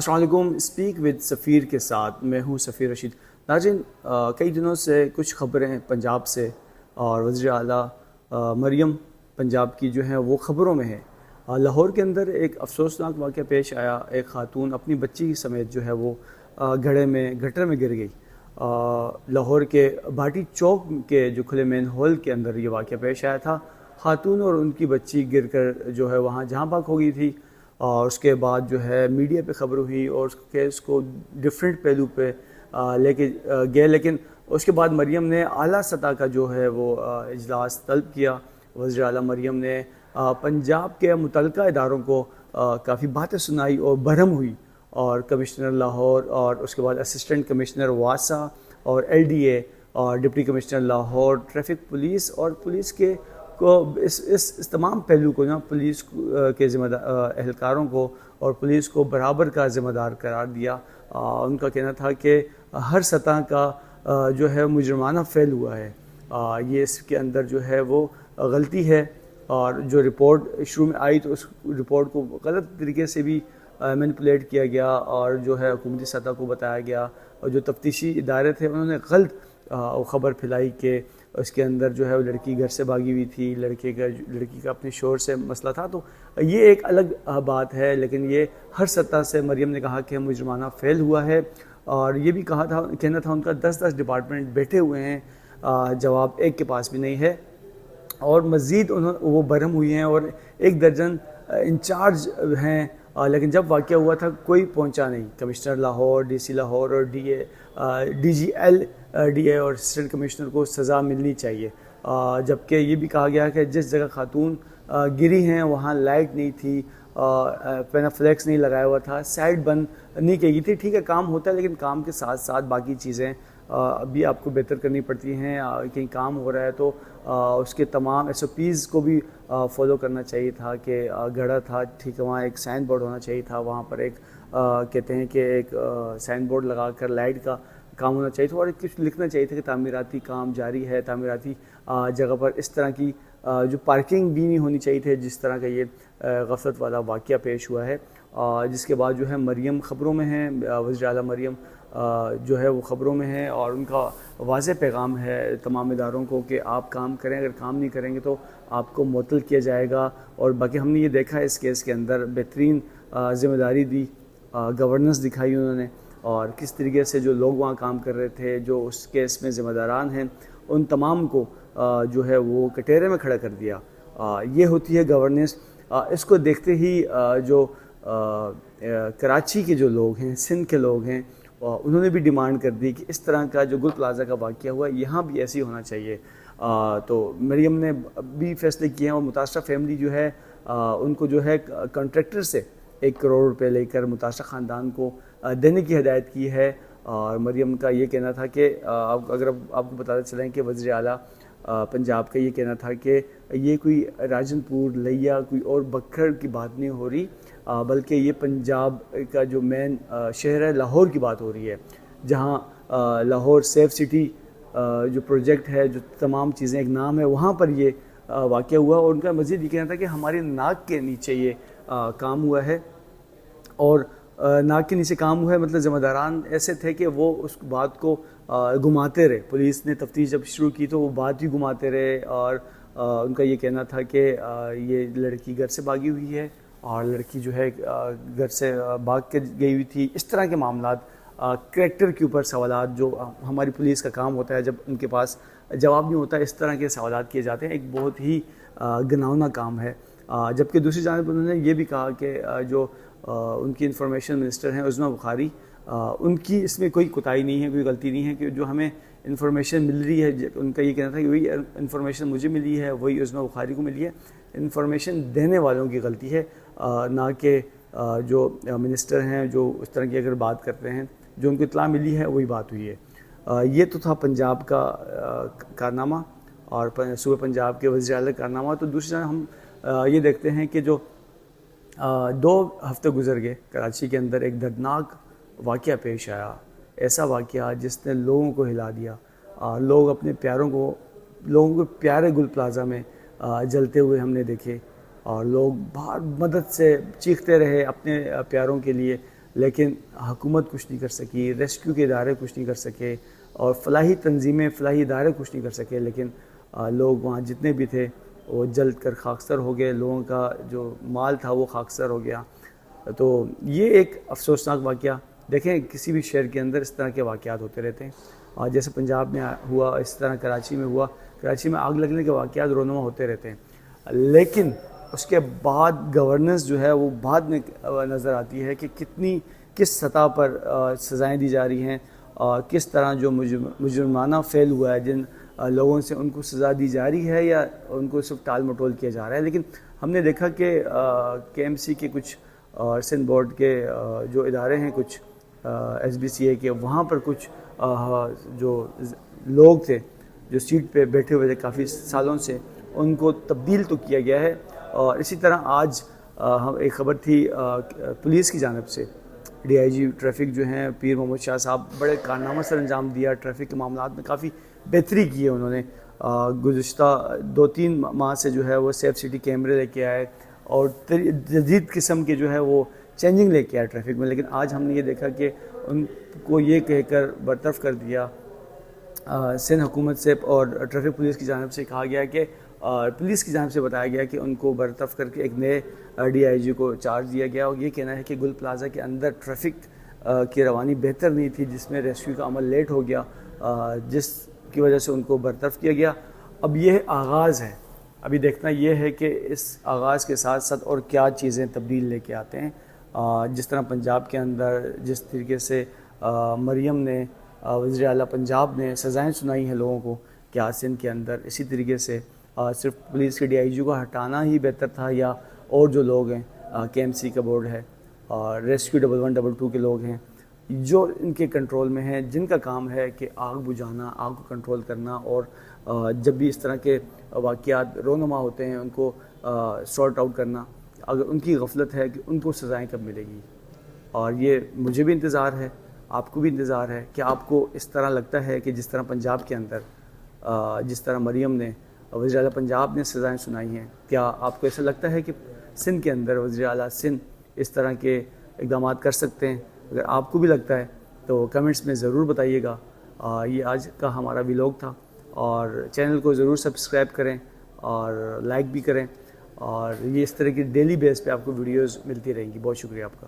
السلام علیکم. Speak with سفیر کے ساتھ میں ہوں سفیر رشید. ناظرین، کئی دنوں سے کچھ خبریں پنجاب سے اور وزیر اعلیٰ مریم پنجاب کی جو ہیں وہ خبروں میں ہیں. لاہور کے اندر ایک افسوسناک واقعہ پیش آیا. ایک خاتون اپنی بچی سمیت جو ہے وہ گٹر میں گر گئی. لاہور کے بھاٹی چوک کے جو کھلے مین ہال کے اندر یہ واقعہ پیش آیا تھا. خاتون اور ان کی بچی گر کر جو ہے وہاں جہاں بھاگ ہو گئی تھی. اور اس کے بعد جو ہے میڈیا پہ خبر ہوئی اور اس کیس کو ڈفرینٹ پہلو پہ لے کے گئے. لیکن اس کے بعد مریم نے اعلیٰ سطح کا جو ہے وہ اجلاس طلب کیا. وزیر اعلیٰ مریم نے پنجاب کے متعلقہ اداروں کو کافی باتیں سنائی اور برہم ہوئی. اور کمشنر لاہور اور اس کے بعد اسسٹنٹ کمشنر واسا اور ایل ڈی اے اور deputy commissioner Lahore traffic police اور پولیس کے کو اس تمام پہلو کو پولیس کے ذمہ دار اہلکاروں کو اور پولیس کو برابر کا ذمہ دار قرار دیا. ان کا کہنا تھا کہ ہر سطح کا جو ہے مجرمانہ فعل ہوا ہے. یہ اس کے اندر جو ہے وہ غلطی ہے. اور جو رپورٹ شروع میں آئی تو اس رپورٹ کو غلط طریقے سے بھی مینیپولیٹ کیا گیا اور جو ہے حکومتی سطح کو بتایا گیا. اور جو تفتیشی ادارے تھے انہوں نے غلط خبر پھیلائی کہ اس کے اندر جو ہے وہ لڑکی گھر سے بھاگی ہوئی تھی. لڑکی کا اپنے شوہر سے مسئلہ تھا. تو یہ ایک الگ بات ہے. لیکن یہ ہر سطح سے مریم نے کہا کہ مجرمانہ فعل ہوا ہے. اور یہ بھی کہنا تھا ان کا 10 ڈپارٹمنٹ بیٹھے ہوئے ہیں, جواب ایک کے پاس بھی نہیں ہے. اور مزید وہ برہم ہوئی ہیں اور 1 درجن انچارج ہیں. لیکن جب واقعہ ہوا تھا کوئی پہنچا نہیں. Commissioner Lahore, D C Lahore اور D G L D A اور اسسٹنٹ کمشنر کو سزا ملنی چاہیے. جبکہ یہ بھی کہا گیا کہ جس جگہ خاتون گری ہیں وہاں لائٹ نہیں تھی, پینافلیکس نہیں لگایا ہوا تھا, سائڈ بند نہیں کی گئی تھی. ٹھیک ہے, کام ہوتا ہے لیکن کام کے ساتھ ساتھ باقی چیزیں ابھی آپ کو بہتر کرنی پڑتی ہیں. کہیں کام ہو رہا ہے تو اس کے تمام ایس او پیز کو بھی فالو کرنا چاہیے تھا. کہ گڑھا تھا, ٹھیک ہے, وہاں ایک سائن بورڈ ہونا چاہیے تھا. وہاں پر ایک کہتے ہیں کہ ایک سائن بورڈ لگا کر لائٹ کا کام ہونا چاہیے تھا. اور کچھ لکھنا چاہیے تھا کہ تعمیراتی کام جاری ہے. تعمیراتی جگہ پر اس طرح کی جو پارکنگ بھی نہیں ہونی چاہیے تھے جس طرح کا یہ غفلت والا واقعہ پیش ہوا ہے. جس کے بعد جو ہے مریم خبروں میں ہیں, وزیر اعلیٰ مریم جو ہے وہ خبروں میں ہیں. اور ان کا واضح پیغام ہے تمام اداروں کو کہ آپ کام کریں, اگر کام نہیں کریں گے تو آپ کو معطل کیا جائے گا. اور باقی ہم نے یہ دیکھا اس کیس کے اندر بہترین ذمہ داری دی, گورننس دکھائی انہوں نے. اور کس طریقے سے جو لوگ وہاں کام کر رہے تھے, جو اس کیس میں ذمہ داران ہیں, ان تمام کو جو ہے وہ کٹہرے میں کھڑا کر دیا. یہ ہوتی ہے گورننس. اس کو دیکھتے ہی جو کراچی کے جو لوگ ہیں, سندھ کے لوگ ہیں, انہوں نے بھی ڈیمانڈ کر دی کہ اس طرح کا جو گل پلازا کا واقعہ ہوا یہاں بھی ایسی ہونا چاہیے. تو مریم نے بھی فیصلے کیے ہیں. اور متاثرہ فیملی جو ہے ان کو جو ہے کنٹریکٹر سے 1 کروڑ روپے لے کر متاثرہ خاندان کو دینے کی ہدایت کی ہے. اور مریم کا یہ کہنا تھا کہ اگر آپ کو بتاتے چلیں کہ وزیر اعلیٰ پنجاب کا یہ کہنا تھا کہ یہ کوئی راجن پور لیا کوئی اور بکھر کی بات نہیں ہو رہی, بلکہ یہ پنجاب کا جو مین شہر ہے لاہور کی بات ہو رہی ہے, جہاں لاہور سیف سٹی جو پروجیکٹ ہے, جو تمام چیزیں ایک نام ہے, وہاں پر یہ واقعہ ہوا. اور ان کا مزید یہ کہنا تھا کہ ہماری ناک کے نیچے یہ کام ہوا ہے. اور ناک کے نیچے کام ہوا ہے مطلب ذمہ داران ایسے تھے کہ وہ اس بات کو گھماتے رہے. پولیس نے تفتیش جب شروع کی تو وہ بات ہی گھماتے رہے. اور ان کا یہ کہنا تھا کہ یہ لڑکی گھر سے بھاگی ہوئی ہے اور لڑکی جو ہے گھر سے بھاگ کے گئی ہوئی تھی. اس طرح کے معاملات, کریکٹر کے اوپر سوالات جو ہماری پولیس کا کام ہوتا ہے, جب ان کے پاس جواب نہیں ہوتا اس طرح کے سوالات کیے جاتے ہیں. ایک بہت ہی گھناؤنا کام ہے. جبکہ دوسری جانب انہوں نے یہ بھی کہا کہ جو ان کی انفارمیشن منسٹر ہیں عظمیٰ بخاری, ان کی اس میں کوئی کوتاہی نہیں ہے, کوئی غلطی نہیں ہے. کہ جو ہمیں انفارمیشن مل رہی ہے, ان کا یہ کہنا تھا کہ وہی انفارمیشن مجھے ملی ہے وہی عظمیٰ بخاری کو ملی ہے. انفارمیشن دینے والوں کی غلطی ہے, نہ کہ جو منسٹر ہیں جو اس طرح کی اگر بات کرتے ہیں. جو ان کو اطلاع ملی ہے وہی بات ہوئی ہے. یہ تو تھا پنجاب کا کارنامہ اور صوبہ پنجاب کے وزیر اعلیٰ کا کارنامہ. تو دوسری جانب ہم یہ دیکھتے ہیں کہ جو 2 ہفتے گزر گئے, کراچی کے اندر ایک دردناک واقعہ پیش آیا. ایسا واقعہ جس نے لوگوں کو ہلا دیا. لوگ اپنے لوگوں کو پیارے گل پلازا میں جلتے ہوئے ہم نے دیکھے. اور لوگ باہر مدد سے چیختے رہے اپنے پیاروں کے لیے. لیکن حکومت کچھ نہیں کر سکی، ریسکیو کے ادارے کچھ نہیں کر سکے، اور فلاحی تنظیمیں، فلاحی ادارے کچھ نہیں کر سکے، لیکن لوگ وہاں جتنے بھی تھے وہ جل کر خاکستر ہو گئے، لوگوں کا جو مال تھا وہ خاکستر ہو گیا۔ تو یہ ایک افسوسناک واقعہ، دیکھیں کسی بھی شہر کے اندر اس طرح کے واقعات ہوتے رہتے ہیں، اور جیسے پنجاب میں ہوا، اس طرح کراچی میں ہوا، کراچی میں آگ لگنے کے واقعات رونما ہوتے رہتے ہیں، لیکن اس کے بعد گورننس جو ہے وہ بعد میں نظر آتی ہے کہ کس سطح پر سزائیں دی جا رہی ہیں، کس طرح جو مجرمانہ فعل ہوا ہے، جن لوگوں سے ان کو سزا دی جا رہی ہے یا ان کو صرف ٹال مٹول کیا جا رہا ہے۔ لیکن ہم نے دیکھا کہ کے ایم سی کے کچھ سندھ بورڈ کے جو ادارے ہیں، کچھ ایس بی سی اے کے، وہاں پر کچھ جو لوگ تھے جو سیٹ پہ بیٹھے ہوئے تھے کافی سالوں سے، ان کو تبدیل تو کیا گیا ہے۔ اور اسی طرح آج ہم ایک خبر تھی پولیس کی جانب سے، ڈی آئی جی ٹریفک جو ہیں پیر محمد شاہ صاحب، بڑے کارنامہ سر انجام دیا، ٹریفک کے معاملات میں کافی بہتری کی ہے انہوں نے۔ گزشتہ 2-3 ماہ سے جو ہے وہ سیف سٹی کیمرے لے کے آئے اور جدید قسم کے جو ہے وہ چینجنگ لے کے آئے ٹریفک میں، لیکن آج ہم نے یہ دیکھا کہ ان کو یہ کہہ کر برطرف کر دیا سندھ حکومت سے، اور ٹریفک پولیس کی جانب سے کہا گیا کہ پولیس کی جانب سے بتایا گیا کہ ان کو برطرف کر کے ایک نئے ڈی آئی جی کو چارج دیا گیا، اور یہ کہنا ہے کہ گل پلازا کے اندر ٹریفک کی روانی بہتر نہیں تھی، جس میں ریسکیو کا عمل لیٹ ہو گیا، جس کی وجہ سے ان کو برطرف کیا گیا۔ اب یہ آغاز ہے، ابھی دیکھنا یہ ہے کہ اس آغاز کے ساتھ ساتھ اور کیا چیزیں تبدیل لے کے آتے ہیں۔ جس طرح پنجاب کے اندر جس طریقے سے مریم نے، وزیر اعلیٰ پنجاب نے سزائیں سنائی ہیں لوگوں کو، کیا سندھ کے اندر اسی طریقے سے صرف پولیس کے ڈی آئی جی کو ہٹانا ہی بہتر تھا، یا اور جو لوگ ہیں کے ایم سی کا بورڈ ہے اور ریسکیو 1122 کے لوگ ہیں جو ان کے کنٹرول میں ہیں، جن کا کام ہے کہ آگ بجھانا، آگ کو کنٹرول کرنا، اور جب بھی اس طرح کے واقعات رونما ہوتے ہیں ان کو سارٹ آؤٹ کرنا، اگر ان کی غفلت ہے کہ ان کو سزائیں کب ملے گی۔ اور یہ مجھے بھی انتظار ہے، آپ کو بھی انتظار ہے کہ آپ کو اس طرح لگتا ہے کہ جس طرح پنجاب کے اندر جس طرح مریم نے، وزیر اعلیٰ پنجاب نے سزائیں سنائی ہیں، کیا آپ کو ایسا لگتا ہے کہ سندھ کے اندر وزیر اعلیٰ سندھ اس طرح کے اقدامات کر سکتے ہیں؟ اگر آپ کو بھی لگتا ہے تو کمنٹس میں ضرور بتائیے گا۔ یہ آج کا ہمارا ولاگ تھا، اور چینل کو ضرور سبسکرائب کریں اور لائک بھی کریں، اور یہ اس طرح کی ڈیلی بیس پہ آپ کو ویڈیوز ملتی رہیں گی۔ بہت شکریہ آپ کا۔